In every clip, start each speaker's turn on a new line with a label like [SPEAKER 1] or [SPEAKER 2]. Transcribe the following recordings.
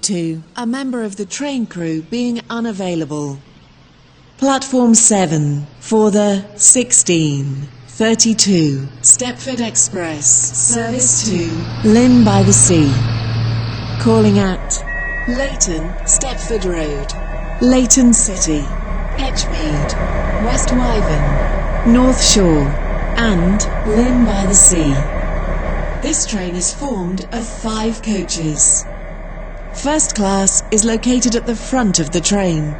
[SPEAKER 1] to a member of the train crew being unavailable. Platform 7 for the 16:32 Stepford Express service to Lynn by the Sea. Calling at Leighton, Stepford Road, Leighton City, Edgemead, West Wyvern, North Shore and Lynn by the Sea. This train is formed of 5 coaches. First class is located at the front of the train.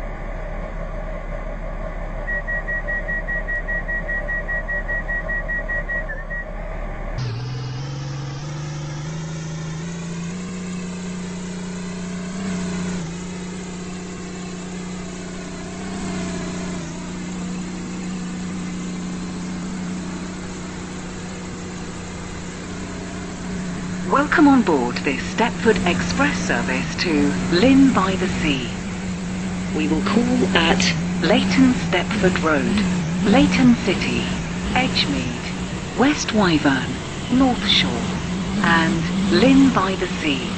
[SPEAKER 2] Welcome on board this Stepford Express service to Lynn by the Sea. We will call at Leighton Stepford Road, Leighton City, Edgemead, West Wyvern, North Shore and Lynn by the Sea.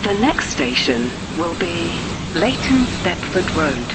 [SPEAKER 2] The next station will be Leighton Stepford Road.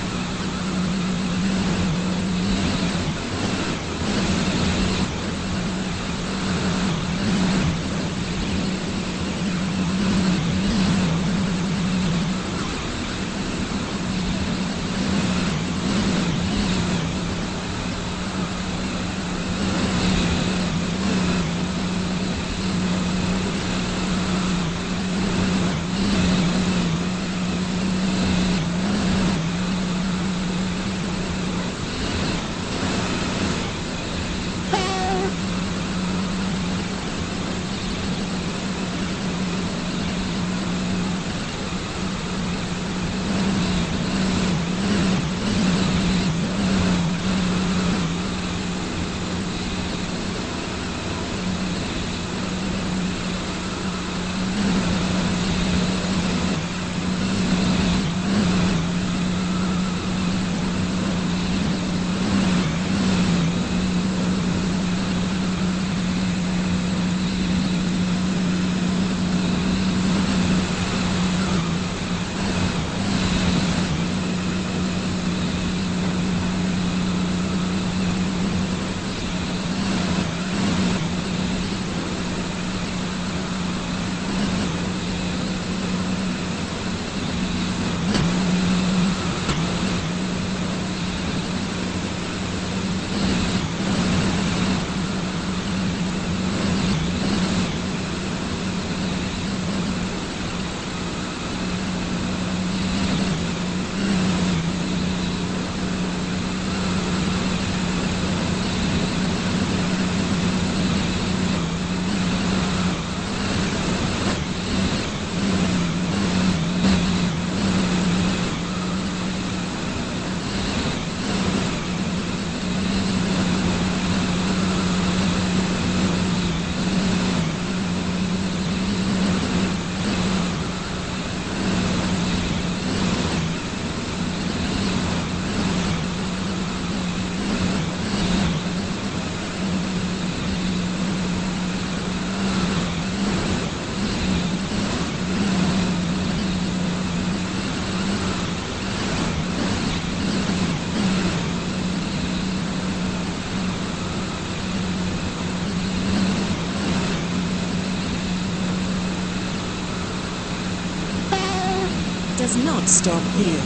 [SPEAKER 1] Does not stop here.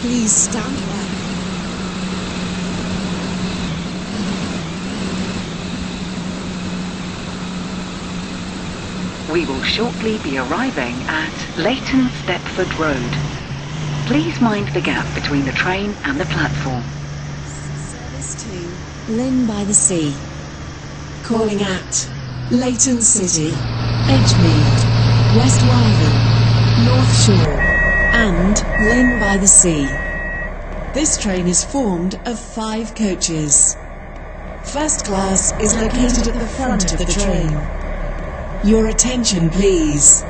[SPEAKER 1] Please stand back.
[SPEAKER 2] We will shortly be arriving at Leighton Stepford Road. Please mind the gap between the train and the platform.
[SPEAKER 1] Service to Lynn by the Sea. Calling at Leighton City, Edgemead, West Wyvern, North Shore and Lynn by the Sea. This train is formed of 5 coaches. First class is located at the front of the train. Your attention please.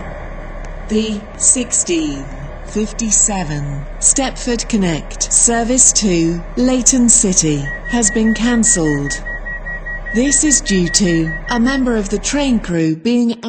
[SPEAKER 1] The 16:57 Stepford Connect service to Leighton City has been cancelled. This is due to a member of the train crew being